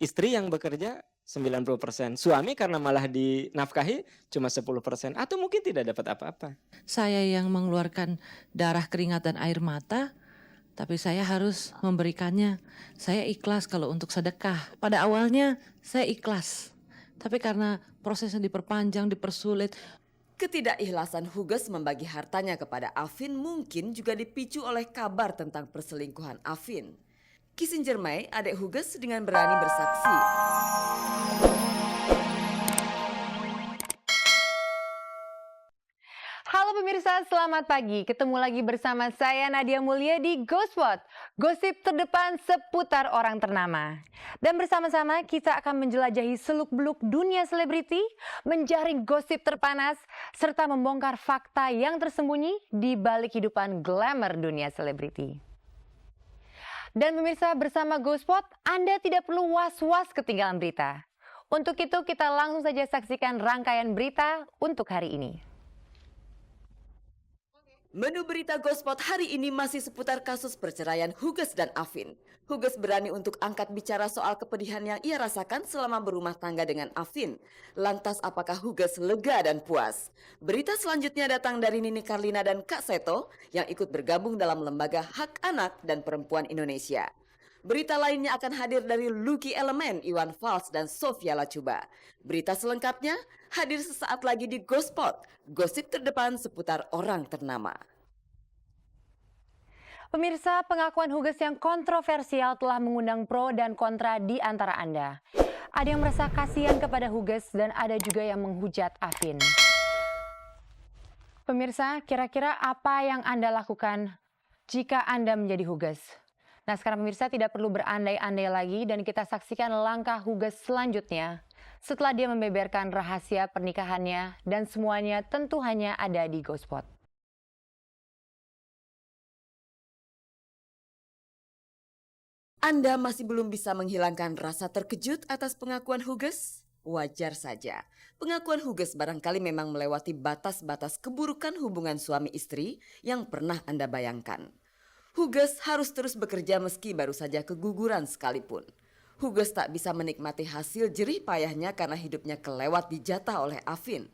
istri yang bekerja 90%, suami karena malah dinafkahi cuma 10%, atau mungkin tidak dapat apa-apa. Saya yang mengeluarkan darah, keringat, dan air mata, tapi saya harus memberikannya. Saya ikhlas kalau untuk sedekah. Pada awalnya saya ikhlas, tapi karena prosesnya diperpanjang, dipersulit. Ketidakikhlasan Huges membagi hartanya kepada Afin mungkin juga dipicu oleh kabar tentang perselingkuhan Afin. Kissinger May, adik Huges, dengan berani bersaksi. Halo pemirsa, selamat pagi. Ketemu lagi bersama saya Nadia Mulia di Ghostwatch, gosip terdepan seputar orang ternama. Dan bersama-sama kita akan menjelajahi seluk-beluk dunia selebriti, menjaring gosip terpanas, serta membongkar fakta yang tersembunyi di balik kehidupan glamour dunia selebriti. Dan pemirsa, bersama Ghostwatch, Anda tidak perlu was-was ketinggalan berita. Untuk itu kita langsung saja saksikan rangkaian berita untuk hari ini. Menu berita Ghostwatch hari ini masih seputar kasus perceraian Huges dan Afin. Huges berani untuk angkat bicara soal kepedihan yang ia rasakan selama berumah tangga dengan Afin. Lantas apakah Huges lega dan puas? Berita selanjutnya datang dari Nini Carlina dan Kak Seto yang ikut bergabung dalam Lembaga Hak Anak dan Perempuan Indonesia. Berita lainnya akan hadir dari Lucky Elemen, Iwan Fals, dan Sofia Lacuba. Berita selengkapnya hadir sesaat lagi di Ghostpot, gosip terdepan seputar orang ternama. Pemirsa, pengakuan Huges yang kontroversial telah mengundang pro dan kontra di antara Anda. Ada yang merasa kasihan kepada Huges dan ada juga yang menghujat Afin. Pemirsa, kira-kira apa yang Anda lakukan jika Anda menjadi Huges? Nah, sekarang pemirsa tidak perlu berandai-andai lagi dan kita saksikan langkah Huges selanjutnya. Setelah dia membeberkan rahasia pernikahannya dan semuanya tentu hanya ada di Ghostpot. Anda masih belum bisa menghilangkan rasa terkejut atas pengakuan Huges? Wajar saja. Pengakuan Huges barangkali memang melewati batas-batas keburukan hubungan suami istri yang pernah Anda bayangkan. Huges harus terus bekerja meski baru saja keguguran sekalipun. Huges tak bisa menikmati hasil jerih payahnya karena hidupnya kelewat dijatah oleh Afin.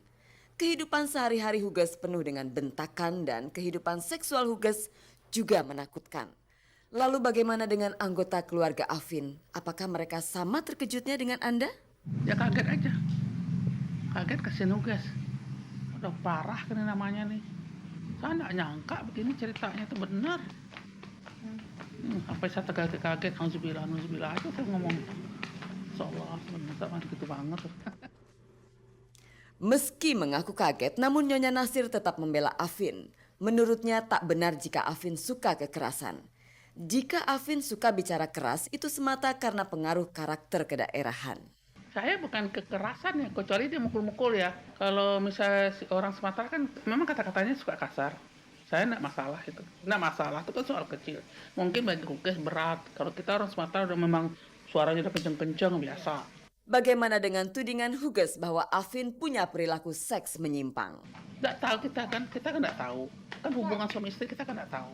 Kehidupan sehari-hari Huges penuh dengan bentakan dan kehidupan seksual Huges juga menakutkan. Lalu bagaimana dengan anggota keluarga Afin? Apakah mereka sama terkejutnya dengan Anda? Ya kaget aja, kaget kasihan Huges. Udah parah kan namanya nih. Saya nggak nyangka begini ceritanya itu benar. Sampai saya terkaget-kaget, alhamdulillah aja saya ngomong. Insyaallah benar gitu banget. Meski mengaku kaget, namun Nyonya Nasir tetap membela Afin. Menurutnya tak benar jika Afin suka kekerasan. Jika Afin suka bicara keras, itu semata karena pengaruh karakter kedaerahan. Saya bukan kekerasan ya, kecuali dia mukul-mukul ya. Kalau misalnya orang Sumatera kan memang kata-katanya suka kasar. Saya enggak masalah itu. Enggak masalah, itu kan soal kecil. Mungkin bagi Huges berat. Kalau kita orang Sumatera udah memang suaranya udah kenceng-kenceng biasa. Bagaimana dengan tudingan Huges bahwa Afin punya perilaku seks menyimpang? Enggak tahu kita kan enggak tahu. Kan hubungan suami istri kita kan enggak tahu.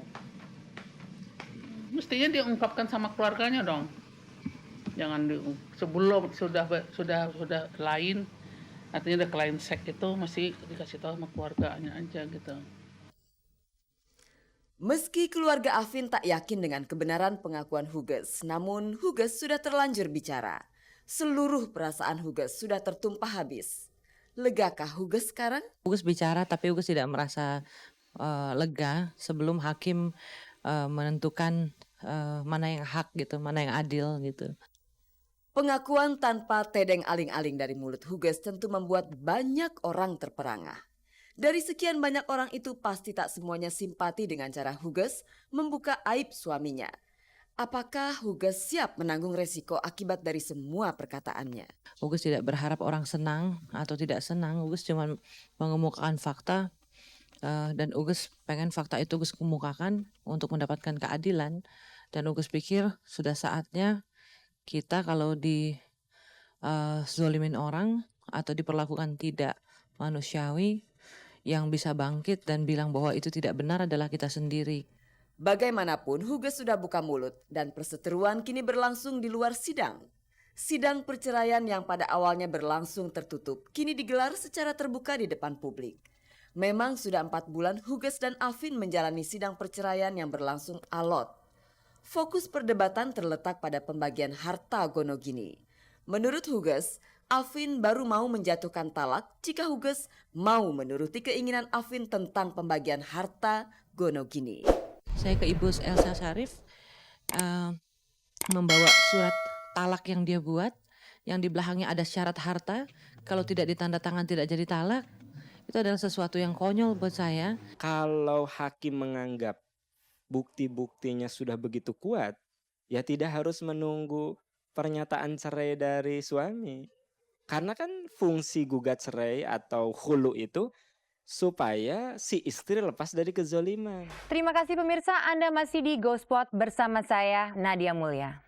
Mestinya diungkapkan sama keluarganya dong. Jangan sebelum sudah lain, artinya udah klien seks itu mesti dikasih tahu sama keluarganya aja gitu. Meski keluarga Afin tak yakin dengan kebenaran pengakuan Huges, namun Huges sudah terlanjur bicara. Seluruh perasaan Huges sudah tertumpah habis. Legakah Huges sekarang? Huges bicara tapi Huges tidak merasa lega sebelum hakim menentukan mana yang hak gitu, mana yang adil gitu. Pengakuan tanpa tedeng aling-aling dari mulut Huges tentu membuat banyak orang terperangah. Dari sekian banyak orang itu pasti tak semuanya simpati dengan cara Huges membuka aib suaminya. Apakah Huges siap menanggung resiko akibat dari semua perkataannya? Huges tidak berharap orang senang atau tidak senang. Huges cuma mengemukakan fakta dan Huges pengen fakta itu Huges kemukakan untuk mendapatkan keadilan. Dan Huges pikir sudah saatnya kita kalau zolimin orang atau diperlakukan tidak manusiawi, yang bisa bangkit dan bilang bahwa itu tidak benar adalah kita sendiri. Bagaimanapun Huges sudah buka mulut dan perseteruan kini berlangsung di luar sidang. Sidang perceraian yang pada awalnya berlangsung tertutup kini digelar secara terbuka di depan publik. Memang sudah 4 bulan Huges dan Afin menjalani sidang perceraian yang berlangsung alot. Fokus perdebatan terletak pada pembagian harta Gonogini. Menurut Huges, Afin baru mau menjatuhkan talak jika Huges mau menuruti keinginan Afin tentang pembagian harta Gonogini. Saya ke Ibu Elsa Syarif membawa surat talak yang dia buat, yang di belakangnya ada syarat harta, kalau tidak ditandatangan tidak jadi talak. Itu adalah sesuatu yang konyol buat saya. Kalau hakim menganggap bukti-buktinya sudah begitu kuat, ya tidak harus menunggu pernyataan cerai dari suami. Karena kan fungsi gugat cerai atau khulu itu supaya si istri lepas dari kezoliman. Terima kasih pemirsa, Anda masih di GoSpot bersama saya Nadia Mulya.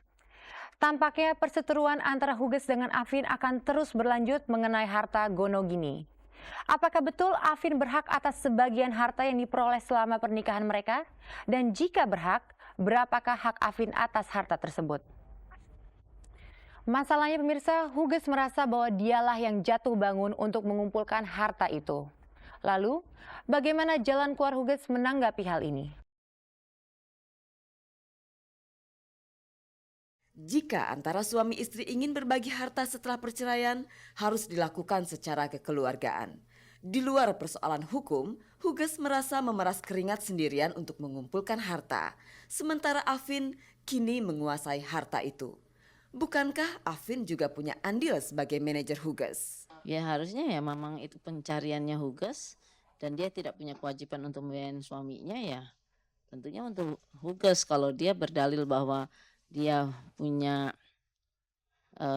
Tampaknya perseteruan antara Huges dengan Afin akan terus berlanjut mengenai harta Gonogini. Apakah betul Afin berhak atas sebagian harta yang diperoleh selama pernikahan mereka? Dan jika berhak, berapakah hak Afin atas harta tersebut? Masalahnya pemirsa, Huges merasa bahwa dialah yang jatuh bangun untuk mengumpulkan harta itu. Lalu, bagaimana jalan keluar Huges menanggapi hal ini? Jika antara suami istri ingin berbagi harta setelah perceraian, harus dilakukan secara kekeluargaan. Di luar persoalan hukum, Huges merasa memeras keringat sendirian untuk mengumpulkan harta, sementara Afin kini menguasai harta itu. Bukankah Afin juga punya andil sebagai manajer Huges? Ya harusnya ya memang itu pencariannya Huges dan dia tidak punya kewajiban untuk membiayai suaminya ya. Tentunya untuk Huges kalau dia berdalil bahwa dia punya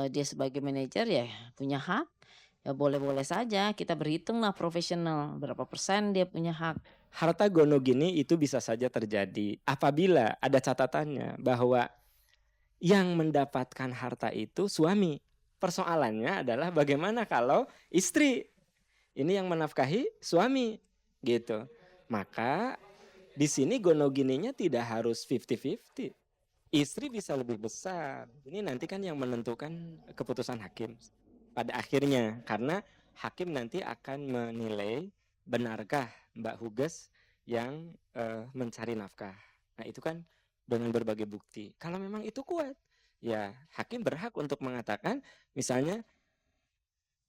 dia sebagai manajer ya punya hak, ya boleh-boleh saja kita berhitunglah profesional berapa persen dia punya hak. Harta Gonogini itu bisa saja terjadi apabila ada catatannya bahwa yang mendapatkan harta itu suami. Persoalannya adalah bagaimana kalau istri ini yang menafkahi suami gitu. Maka di sini Gonogininya tidak harus 50-50. Istri bisa lebih besar. Ini nanti kan yang menentukan keputusan hakim pada akhirnya. Karena hakim nanti akan menilai benarkah Mbak Huges yang mencari nafkah. Nah itu kan dengan berbagai bukti. Kalau memang itu kuat, ya hakim berhak untuk mengatakan misalnya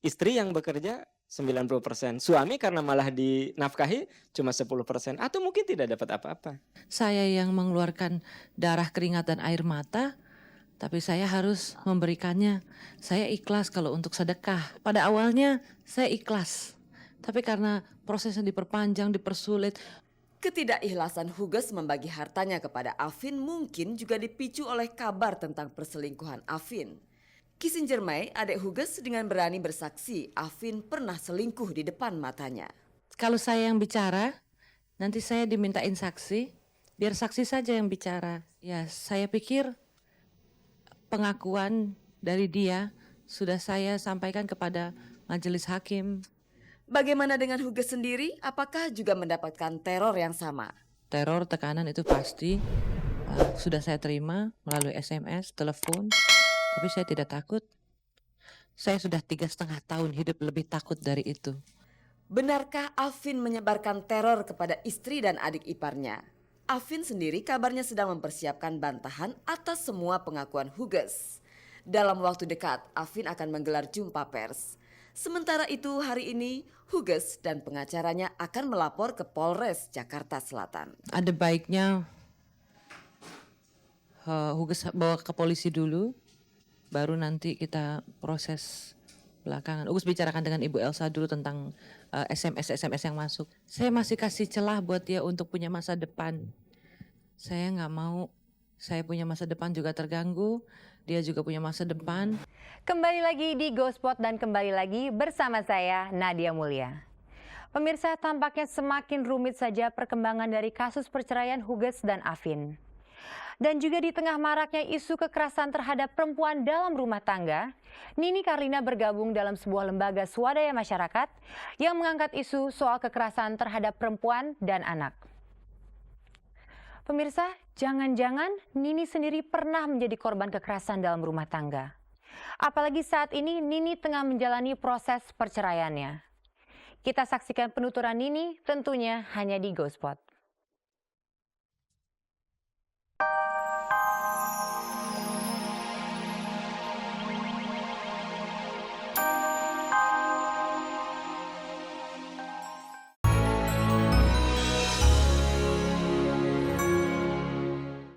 istri yang bekerja 90%, suami karena malah dinafkahi cuma 10%, atau mungkin tidak dapat apa-apa. Saya yang mengeluarkan darah, keringat, dan air mata, tapi saya harus memberikannya. Saya ikhlas kalau untuk sedekah. Pada awalnya saya ikhlas, tapi karena prosesnya diperpanjang, dipersulit. Ketidakikhlasan Huges membagi hartanya kepada Afin mungkin juga dipicu oleh kabar tentang perselingkuhan Afin. Kissinger May, adik Huges, dengan berani bersaksi Afin pernah selingkuh di depan matanya. Kalau saya yang bicara, nanti saya dimintain saksi, biar saksi saja yang bicara. Ya, saya pikir pengakuan dari dia sudah saya sampaikan kepada majelis hakim. Bagaimana dengan Huges sendiri? Apakah juga mendapatkan teror yang sama? Teror, tekanan itu pasti sudah saya terima melalui SMS, telepon. Tapi saya tidak takut. Saya sudah 3,5 tahun hidup lebih takut dari itu. Benarkah Afin menyebarkan teror kepada istri dan adik iparnya? Afin sendiri kabarnya sedang mempersiapkan bantahan atas semua pengakuan Huges. Dalam waktu dekat, Afin akan menggelar jumpa pers. Sementara itu hari ini, Huges dan pengacaranya akan melapor ke Polres Jakarta Selatan. Ada baiknya Huges bawa ke polisi dulu, baru nanti kita proses belakangan. Huges bicarakan dengan Ibu Elsa dulu tentang SMS yang masuk. Saya masih kasih celah buat dia untuk punya masa depan. Saya nggak mau saya punya masa depan juga terganggu, dia juga punya masa depan. Kembali lagi di GoSpot dan kembali lagi bersama saya Nadia Mulya. Pemirsa, tampaknya semakin rumit saja perkembangan dari kasus perceraian Huges dan Afin. Dan juga di tengah maraknya isu kekerasan terhadap perempuan dalam rumah tangga, Nini Carlina bergabung dalam sebuah lembaga swadaya masyarakat yang mengangkat isu soal kekerasan terhadap perempuan dan anak. Pemirsa, jangan-jangan Nini sendiri pernah menjadi korban kekerasan dalam rumah tangga. Apalagi saat ini Nini tengah menjalani proses perceraiannya. Kita saksikan penuturan Nini tentunya hanya di GoSpot.